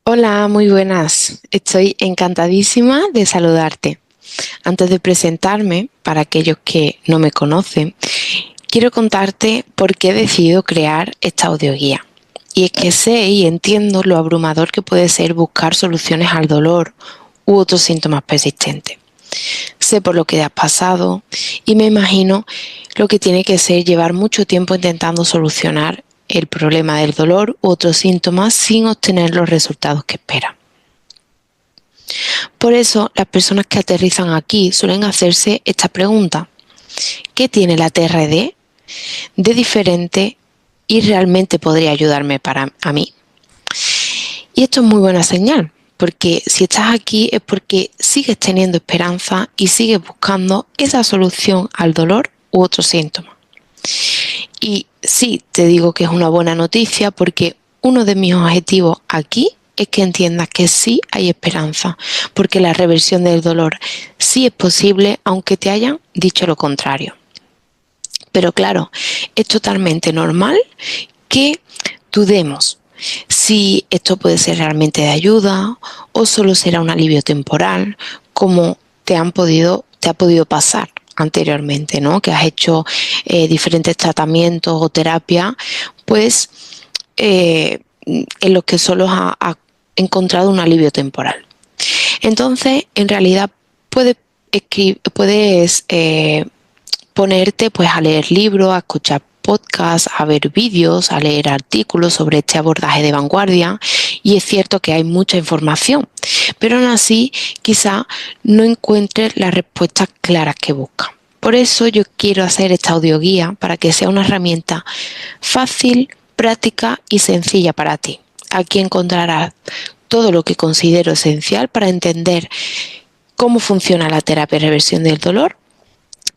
Hola, muy buenas. Estoy encantadísima de saludarte. Antes de presentarme, para aquellos que no me conocen, quiero contarte por qué he decidido crear esta audioguía. Y es que sé y entiendo lo abrumador que puede ser buscar soluciones al dolor u otros síntomas persistentes. Sé por lo que has pasado y me imagino lo que tiene que ser llevar mucho tiempo intentando solucionar el problema del dolor u otros síntomas sin obtener los resultados que esperas. Por eso, las personas que aterrizan aquí suelen hacerse esta pregunta: ¿qué tiene la TRD de diferente y realmente podría ayudarme a mí? Y esto es muy buena señal, porque si estás aquí es porque sigues teniendo esperanza y sigues buscando esa solución al dolor u otros síntomas. Y sí, te digo que es una buena noticia porque uno de mis objetivos aquí es que entiendas que sí hay esperanza, porque la reversión del dolor sí es posible, aunque te hayan dicho lo contrario. Pero claro, es totalmente normal que dudemos si esto puede ser realmente de ayuda o solo será un alivio temporal, como te ha podido pasar anteriormente, ¿no? Que has hecho diferentes tratamientos o terapia, pues en los que solo has encontrado un alivio temporal. Entonces, en realidad, puedes ponerte pues a leer libros, a escuchar podcasts, a ver vídeos, a leer artículos sobre este abordaje de vanguardia, y es cierto que hay mucha información, pero aún así quizá no encuentres las respuestas claras que buscas. Por eso yo quiero hacer esta audioguía para que sea una herramienta fácil, práctica y sencilla para ti. Aquí encontrarás todo lo que considero esencial para entender cómo funciona la terapia de reversión del dolor.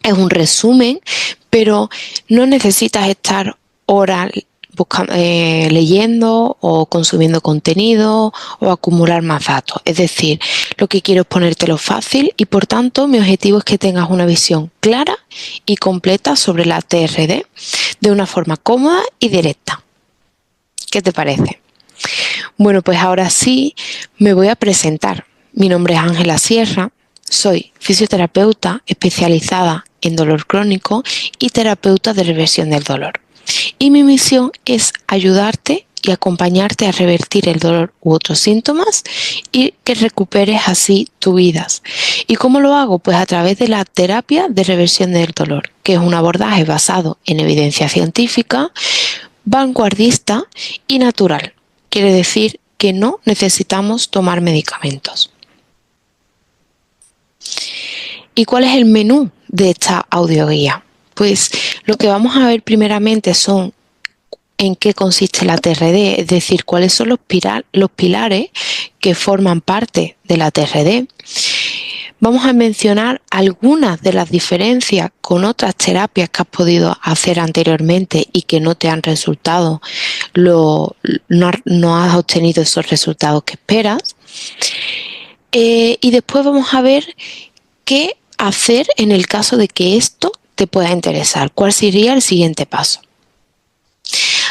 Es un resumen, pero no necesitas estar horas leyendo o consumiendo contenido o acumular más datos. Es decir, lo que quiero es ponértelo fácil y por tanto mi objetivo es que tengas una visión clara y completa sobre la TRD de una forma cómoda y directa. ¿Qué te parece? Bueno, pues ahora sí me voy a presentar. Mi nombre es Ángela Sierra, soy fisioterapeuta especializada en dolor crónico y terapeuta de reversión del dolor. Y mi misión es ayudarte y acompañarte a revertir el dolor u otros síntomas y que recuperes así tu vida. ¿Y cómo lo hago? Pues a través de la terapia de reversión del dolor, que es un abordaje basado en evidencia científica, vanguardista y natural. Quiere decir que no necesitamos tomar medicamentos. ¿Y cuál es el menú de esta audioguía? Pues lo que vamos a ver primeramente son en qué consiste la TRD, es decir, cuáles son los pilares que forman parte de la TRD. Vamos a mencionar algunas de las diferencias con otras terapias que has podido hacer anteriormente y que no te han resultado, no has obtenido esos resultados que esperas. Y después vamos a ver qué hacer en el caso de que esto te pueda interesar. ¿Cuál sería el siguiente paso?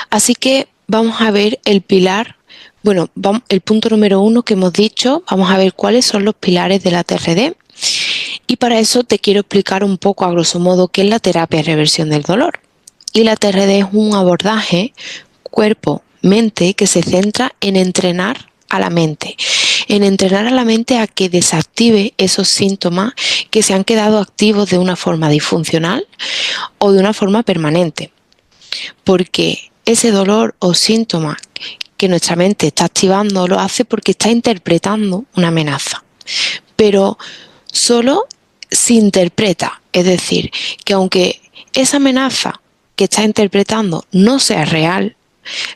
Así que vamos a ver el pilar. Bueno, el punto número 1 que hemos dicho, vamos a ver cuáles son los pilares de la TRD. Y para eso te quiero explicar un poco a grosso modo qué es la terapia de reversión del dolor. Y la TRD es un abordaje cuerpo-mente que se centra en entrenar a la mente. En entrenar a la mente a que desactive esos síntomas que se han quedado activos de una forma disfuncional o de una forma permanente. Porque ese dolor o síntoma que nuestra mente está activando lo hace porque está interpretando una amenaza. Pero solo se interpreta, es decir, que aunque esa amenaza que está interpretando no sea real,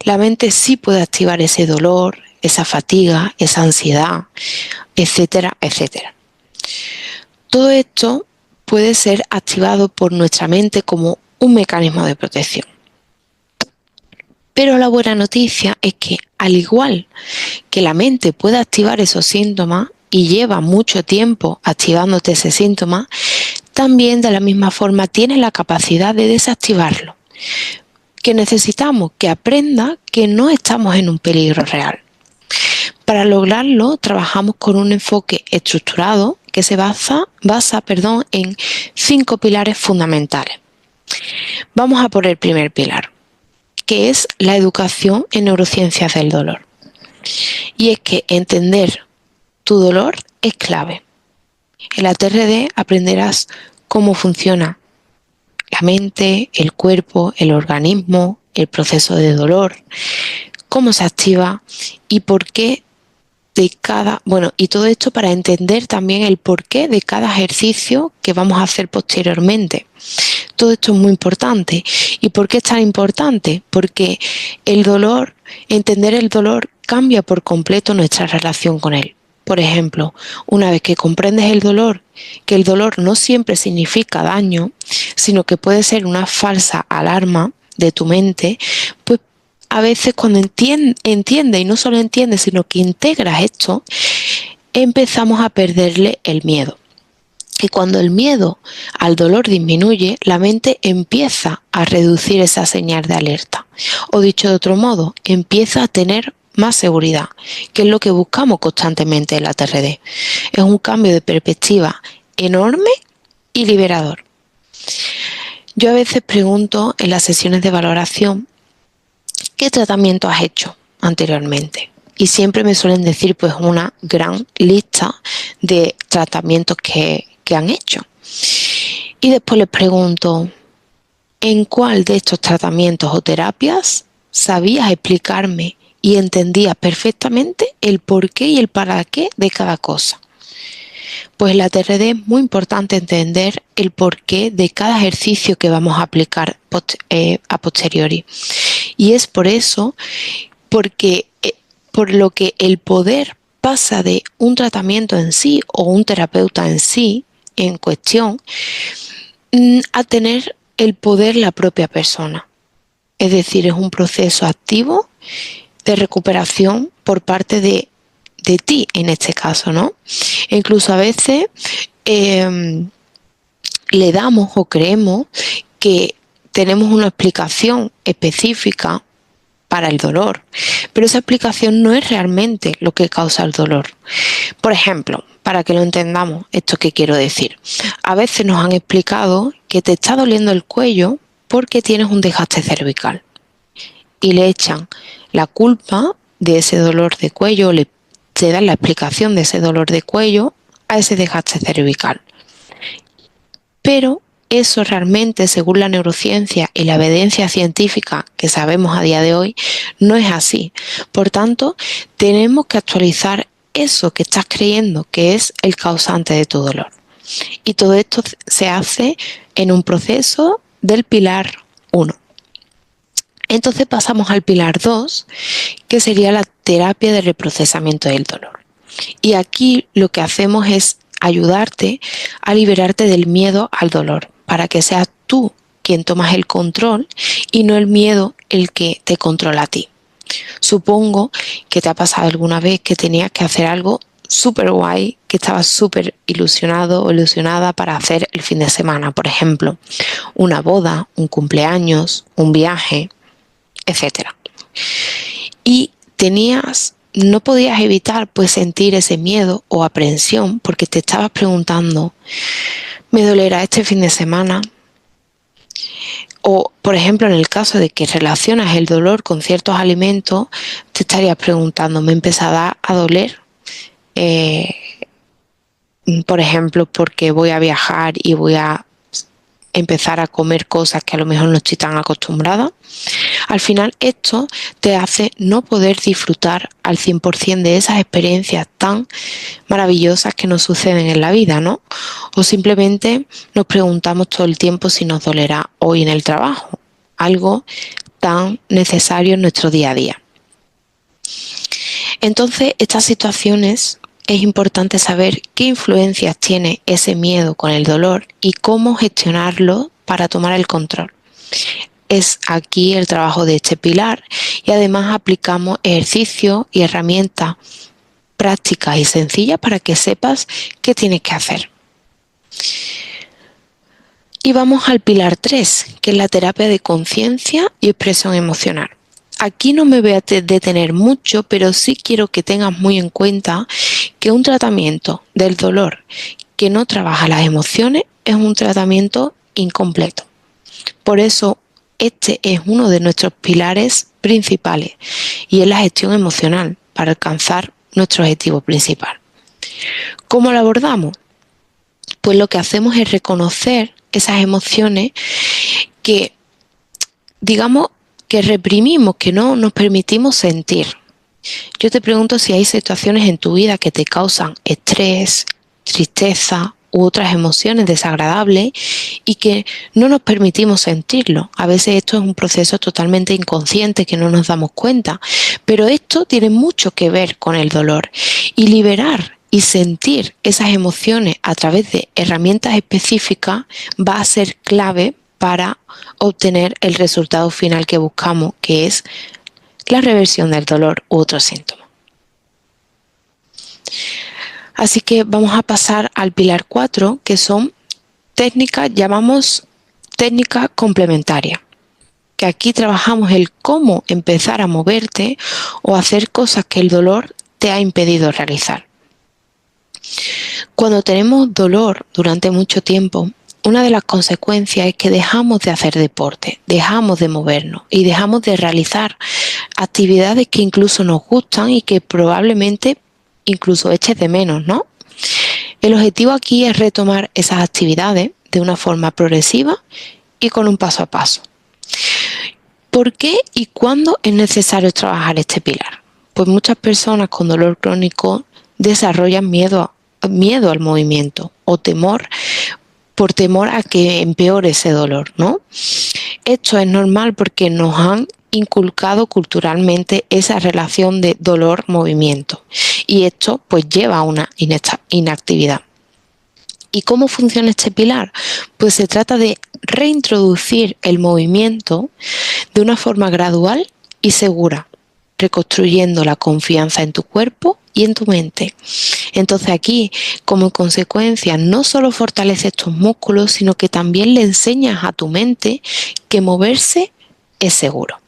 la mente sí puede activar ese dolor, esa fatiga, esa ansiedad, etcétera, etcétera. Todo esto puede ser activado por nuestra mente como un mecanismo de protección. Pero la buena noticia es que, al igual que la mente puede activar esos síntomas y lleva mucho tiempo activándote ese síntoma, también de la misma forma tienes la capacidad de desactivarlo. Que necesitamos que aprenda que no estamos en un peligro real. Para lograrlo, trabajamos con un enfoque estructurado que se basa en 5 pilares fundamentales. Vamos a por el primer pilar, que es la educación en neurociencias del dolor. Y es que entender tu dolor es clave. En la TRD aprenderás cómo funciona la mente, el cuerpo, el organismo, el proceso de dolor, cómo se activa y por qué y todo esto para entender también el porqué de cada ejercicio que vamos a hacer posteriormente. Todo esto es muy importante. ¿Y por qué es tan importante? Porque entender el dolor cambia por completo nuestra relación con él. Por ejemplo, una vez que comprendes que el dolor no siempre significa daño, sino que puede ser una falsa alarma de tu mente, pues a veces cuando entiendes, y no solo entiendes, sino que integras esto, empezamos a perderle el miedo. Y cuando el miedo al dolor disminuye, la mente empieza a reducir esa señal de alerta. O dicho de otro modo, empieza a tener más seguridad, que es lo que buscamos constantemente en la TRD. Es un cambio de perspectiva enorme y liberador. Yo a veces pregunto en las sesiones de valoración ¿qué tratamiento has hecho anteriormente? Y siempre me suelen decir pues una gran lista de tratamientos que han hecho. Y después les pregunto, ¿en cuál de estos tratamientos o terapias sabías explicarme y entendías perfectamente el porqué y el para qué de cada cosa? Pues en la TRD es muy importante entender el porqué de cada ejercicio que vamos a aplicar a posteriori. Y es por lo que el poder pasa de un tratamiento en sí o un terapeuta en sí, en cuestión, a tener el poder la propia persona. Es decir, es un proceso activo de recuperación por parte de ti, en este caso, ¿no? E incluso a veces le damos o creemos que tenemos una explicación específica para el dolor, pero esa explicación no es realmente lo que causa el dolor. Por ejemplo, para que lo entendamos, esto que quiero decir, a veces nos han explicado que te está doliendo el cuello porque tienes un desgaste cervical y le echan la culpa de ese dolor de cuello, te dan la explicación de ese dolor de cuello a ese desgaste cervical. Pero eso realmente, según la neurociencia y la evidencia científica que sabemos a día de hoy, no es así. Por tanto, tenemos que actualizar eso que estás creyendo que es el causante de tu dolor. Y todo esto se hace en un proceso del pilar 1. Entonces pasamos al pilar 2, que sería la terapia de reprocesamiento del dolor. Y aquí lo que hacemos es ayudarte a liberarte del miedo al dolor, para que seas tú quien tomas el control y no el miedo el que te controla a ti. Supongo que te ha pasado alguna vez que tenías que hacer algo súper guay, que estabas súper ilusionado o ilusionada para hacer el fin de semana, por ejemplo, una boda, un cumpleaños, un viaje, etc. Y no podías evitar pues sentir ese miedo o aprensión porque te estabas preguntando, ¿me dolerá este fin de semana? O, por ejemplo, en el caso de que relacionas el dolor con ciertos alimentos, te estarías preguntando, ¿me empezará a doler? Por ejemplo, porque voy a viajar y voy a empezar a comer cosas que a lo mejor no estoy tan acostumbrada. Al final esto te hace no poder disfrutar al 100% de esas experiencias tan maravillosas que nos suceden en la vida, ¿no? O simplemente nos preguntamos todo el tiempo si nos dolerá hoy en el trabajo, algo tan necesario en nuestro día a día. Entonces, estas situaciones es importante saber qué influencias tiene ese miedo con el dolor y cómo gestionarlo para tomar el control. Es aquí el trabajo de este pilar y además aplicamos ejercicios y herramientas prácticas y sencillas para que sepas qué tienes que hacer. Y vamos al pilar 3, que es la terapia de conciencia y expresión emocional. aquí no me voy a detener mucho, pero sí quiero que tengas muy en cuenta que un tratamiento del dolor que no trabaja las emociones es un tratamiento incompleto. Por eso, este es uno de nuestros pilares principales y es la gestión emocional para alcanzar nuestro objetivo principal. ¿Cómo lo abordamos? Pues lo que hacemos es reconocer esas emociones que, digamos, que reprimimos, que no nos permitimos sentir. Yo te pregunto si hay situaciones en tu vida que te causan estrés, tristeza u otras emociones desagradables y que no nos permitimos sentirlo. A veces esto es un proceso totalmente inconsciente que no nos damos cuenta, pero esto tiene mucho que ver con el dolor y liberar y sentir esas emociones a través de herramientas específicas va a ser clave para obtener el resultado final que buscamos, que es la reversión del dolor u otros síntomas. Así que vamos a pasar al pilar 4, que son técnicas, llamamos técnicas complementarias, que aquí trabajamos el cómo empezar a moverte o hacer cosas que el dolor te ha impedido realizar. Cuando tenemos dolor durante mucho tiempo, una de las consecuencias es que dejamos de hacer deporte, dejamos de movernos y dejamos de realizar actividades que incluso nos gustan y que probablemente incluso eches de menos, ¿no? El objetivo aquí es retomar esas actividades de una forma progresiva y con un paso a paso. ¿Por qué y cuándo es necesario trabajar este pilar? Pues muchas personas con dolor crónico desarrollan miedo al movimiento o temor por temor a que empeore ese dolor, ¿no? Esto es normal porque nos han inculcado culturalmente esa relación de dolor-movimiento y esto pues lleva a una inactividad. ¿Y cómo funciona este pilar? Pues se trata de reintroducir el movimiento de una forma gradual y segura, reconstruyendo la confianza en tu cuerpo y en tu mente. Entonces aquí, como consecuencia, no solo fortaleces tus músculos, sino que también le enseñas a tu mente que moverse es seguro.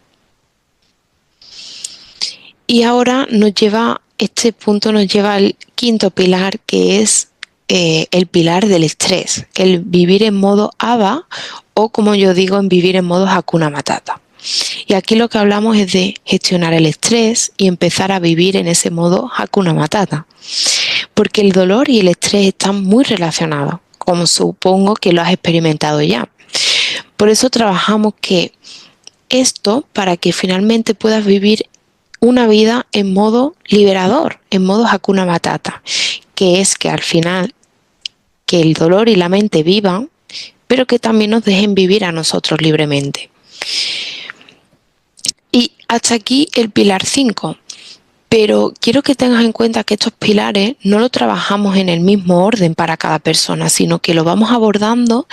Y ahora este punto nos lleva al quinto pilar, que es el pilar del estrés, el vivir en modo HABA o, como yo digo, en vivir en modo Hakuna Matata. Y aquí lo que hablamos es de gestionar el estrés y empezar a vivir en ese modo Hakuna Matata. Porque el dolor y el estrés están muy relacionados, como supongo que lo has experimentado ya. Por eso trabajamos que esto, para que finalmente puedas vivir una vida en modo liberador, en modo Hakuna Matata, que es que al final que el dolor y la mente vivan, pero que también nos dejen vivir a nosotros libremente. Y hasta aquí el pilar 5. Pero quiero que tengas en cuenta que estos pilares no los trabajamos en el mismo orden para cada persona, sino que lo vamos abordando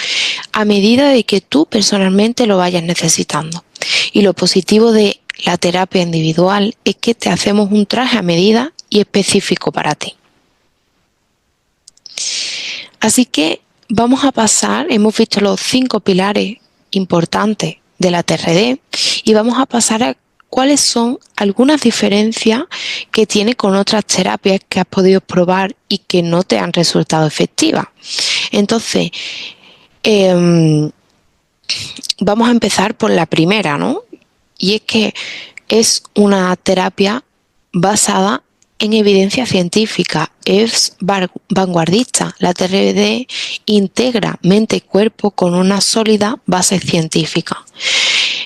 a medida de que tú personalmente lo vayas necesitando. Y lo positivo de la terapia individual es que te hacemos un traje a medida y específico para ti. Así que vamos a pasar, hemos visto los 5 pilares importantes de la TRD y vamos a pasar a cuáles son algunas diferencias que tiene con otras terapias que has podido probar y que no te han resultado efectivas. Entonces, vamos a empezar por la primera, ¿no? Y es que es una terapia basada en evidencia científica, es vanguardista. La TRD integra mente y cuerpo con una sólida base científica.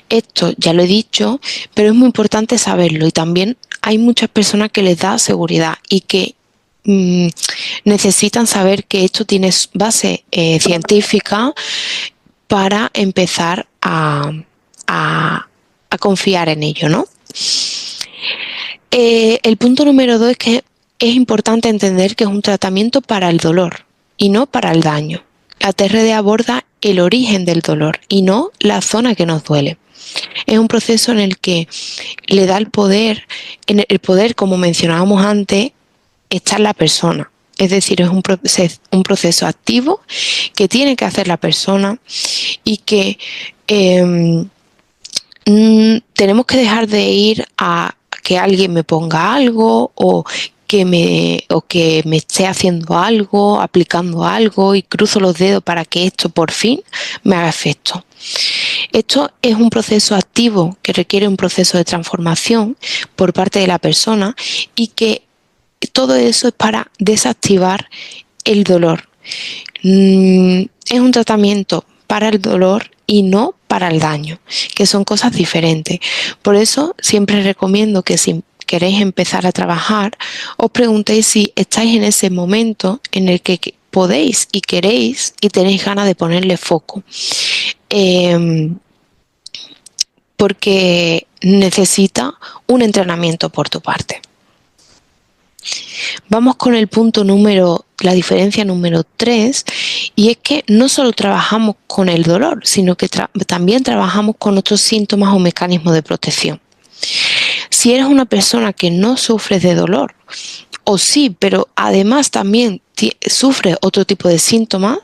Esto ya lo he dicho, pero es muy importante saberlo y también hay muchas personas que les da seguridad y que necesitan saber que esto tiene base científica para empezar a confiar en ello, ¿no? El punto número 2 es que es importante entender que es un tratamiento para el dolor y no para el daño. La TRD aborda el origen del dolor y no la zona que nos duele. Es un proceso en el que le da el poder, como mencionábamos antes, está en la persona. Es decir, es un proceso activo que tiene que hacer la persona y que tenemos que dejar de ir a que alguien me ponga algo o que me esté haciendo algo, aplicando algo y cruzo los dedos para que esto por fin me haga efecto. Esto es un proceso activo que requiere un proceso de transformación por parte de la persona y que todo eso es para desactivar el dolor. Es un tratamiento para el dolor y no para el daño, que son cosas diferentes. Por eso siempre recomiendo que si queréis empezar a trabajar, os preguntéis si estáis en ese momento en el que podéis y queréis y tenéis ganas de ponerle foco. Porque necesita un entrenamiento por tu parte. Vamos con el punto la diferencia número 3, y es que no solo trabajamos con el dolor, sino que también trabajamos con otros síntomas o mecanismos de protección. Si eres una persona que no sufres de dolor, o sí, pero además también sufres otro tipo de síntomas,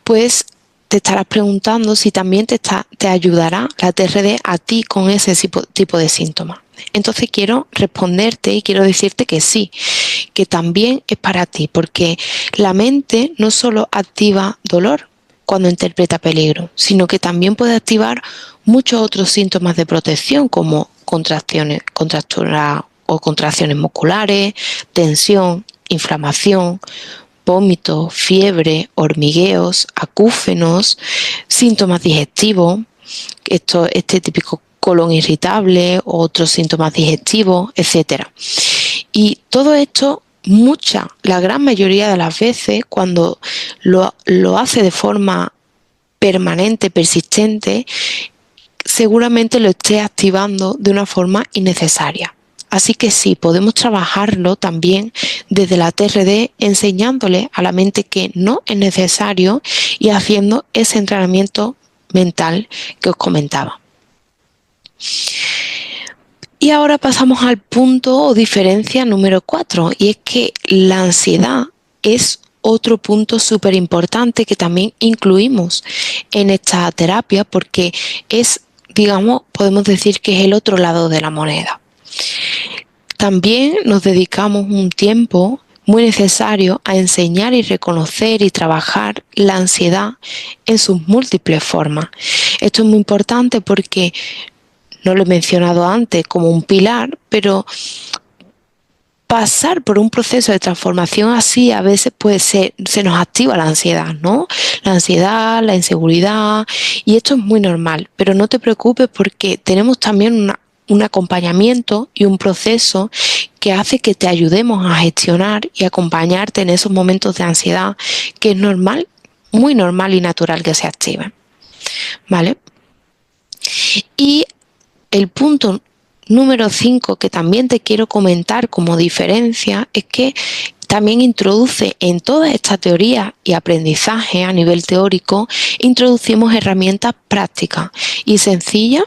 pues te estarás preguntando si también te ayudará la TRD a ti con ese tipo de síntomas. Entonces quiero responderte y quiero decirte que sí, que también es para ti, porque la mente no solo activa dolor cuando interpreta peligro, sino que también puede activar muchos otros síntomas de protección como contracciones musculares, tensión, inflamación, vómitos, fiebre, hormigueos, acúfenos, síntomas digestivos, este típico colon irritable, otros síntomas digestivos, etc. Y todo esto, la gran mayoría de las veces, cuando lo hace de forma permanente, persistente, seguramente lo esté activando de una forma innecesaria. Así que sí, podemos trabajarlo también desde la TRD, enseñándole a la mente que no es necesario y haciendo ese entrenamiento mental que os comentaba. Y ahora pasamos al punto o diferencia número 4, y es que la ansiedad es otro punto súper importante que también incluimos en esta terapia porque es, digamos, podemos decir que es el otro lado de la moneda. También nos dedicamos un tiempo muy necesario a enseñar y reconocer y trabajar la ansiedad en sus múltiples formas. Esto es muy importante porque no lo he mencionado antes como un pilar, pero pasar por un proceso de transformación así a veces se nos activa la ansiedad, ¿no? La ansiedad, la inseguridad, y esto es muy normal, pero no te preocupes porque tenemos también un acompañamiento y un proceso que hace que te ayudemos a gestionar y acompañarte en esos momentos de ansiedad que es normal, muy normal y natural que se activen, ¿vale? Y el punto número 5 que también te quiero comentar como diferencia es que también introduce en toda esta teoría y aprendizaje a nivel teórico, introducimos herramientas prácticas y sencillas,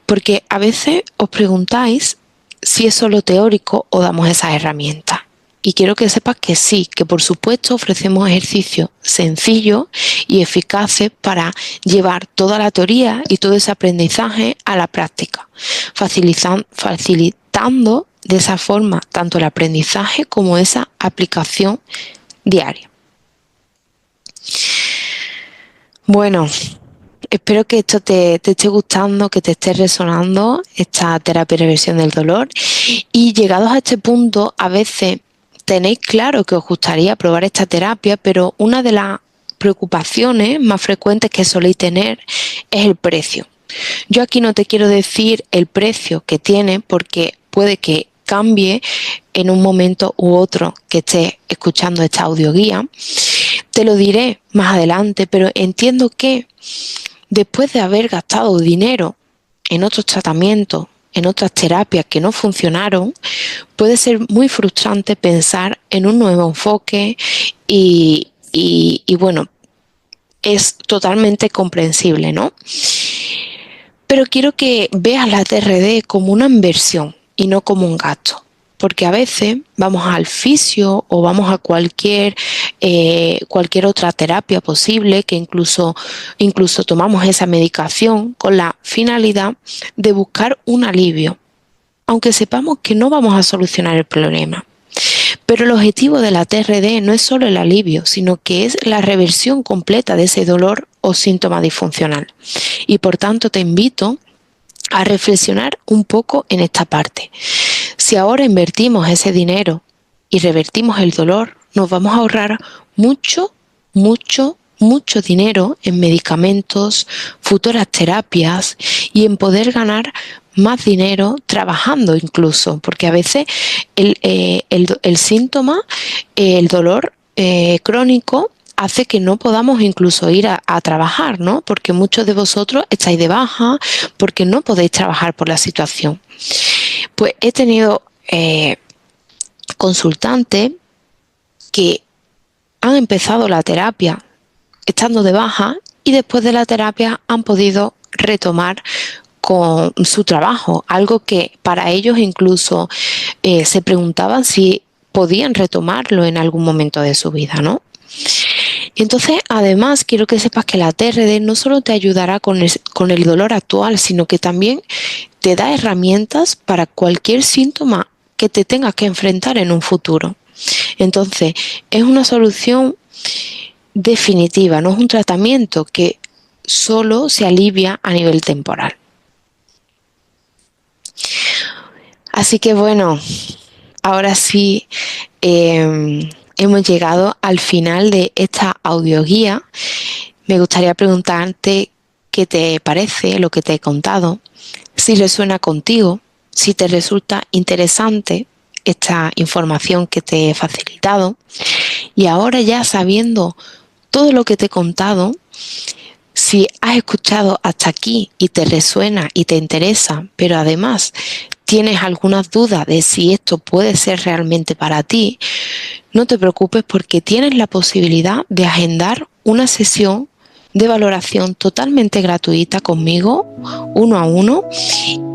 porque a veces os preguntáis si es solo teórico o damos esas herramientas. Y quiero que sepas que sí, que por supuesto ofrecemos ejercicios sencillos y eficaces para llevar toda la teoría y todo ese aprendizaje a la práctica, facilitando de esa forma tanto el aprendizaje como esa aplicación diaria. Bueno, espero que esto te esté gustando, que te esté resonando, esta terapia de reversión del dolor. Y llegados a este punto, a veces tenéis claro que os gustaría probar esta terapia, pero una de las preocupaciones más frecuentes que soléis tener es el precio. Yo aquí no te quiero decir el precio que tiene porque puede que cambie en un momento u otro que estés escuchando esta audioguía. Te lo diré más adelante, pero entiendo que después de haber gastado dinero en otros tratamientos, en otras terapias que no funcionaron, puede ser muy frustrante pensar en un nuevo enfoque y bueno, es totalmente comprensible, ¿no? Pero quiero que veas la TRD como una inversión y no como un gasto. porque a veces vamos al fisio o vamos a cualquier otra terapia posible, que incluso tomamos esa medicación con la finalidad de buscar un alivio, aunque sepamos que no vamos a solucionar el problema. Pero el objetivo de la TRD no es solo el alivio, sino que es la reversión completa de ese dolor o síntoma disfuncional. Y por tanto te invito a reflexionar un poco en esta parte. Si ahora invertimos ese dinero y revertimos el dolor, nos vamos a ahorrar mucho dinero en medicamentos, futuras terapias y en poder ganar más dinero trabajando incluso, porque a veces el síntoma, el dolor crónico, hace que no podamos incluso ir a trabajar, ¿no? Porque muchos de vosotros estáis de baja, porque no podéis trabajar por la situación. Pues he tenido consultantes que han empezado la terapia estando de baja y después de la terapia han podido retomar con su trabajo, algo que para ellos incluso se preguntaban si podían retomarlo en algún momento de su vida, ¿no? Entonces, además, quiero que sepas que la TRD no solo te ayudará con el dolor actual, sino que también te da herramientas para cualquier síntoma que te tengas que enfrentar en un futuro. Entonces, es una solución definitiva, no es un tratamiento que solo se alivia a nivel temporal. Así que bueno, ahora sí hemos llegado al final de esta audioguía. Me gustaría preguntarte qué te parece lo que te he contado, si resuena contigo, si te resulta interesante esta información que te he facilitado. Y ahora ya sabiendo todo lo que te he contado, si has escuchado hasta aquí y te resuena y te interesa, pero además tienes algunas dudas de si esto puede ser realmente para ti, no te preocupes porque tienes la posibilidad de agendar una sesión de valoración totalmente gratuita conmigo, 1 a 1,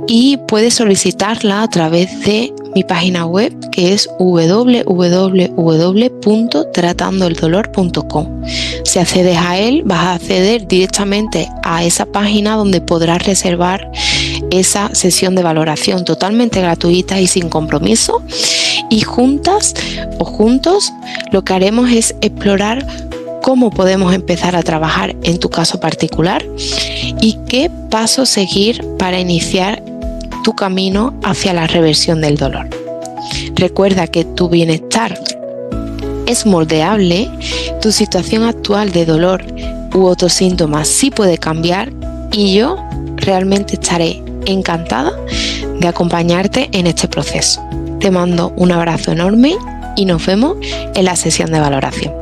y puedes solicitarla a través de mi página web, que es www.tratandoeldolor.com. Si accedes a él, vas a acceder directamente a esa página donde podrás reservar esa sesión de valoración totalmente gratuita y sin compromiso. Y juntas o juntos lo que haremos es explorar cómo podemos empezar a trabajar en tu caso particular y qué paso seguir para iniciar tu camino hacia la reversión del dolor. Recuerda que tu bienestar es moldeable, tu situación actual de dolor u otros síntomas sí puede cambiar y yo realmente estaré encantada de acompañarte en este proceso. Te mando un abrazo enorme y nos vemos en la sesión de valoración.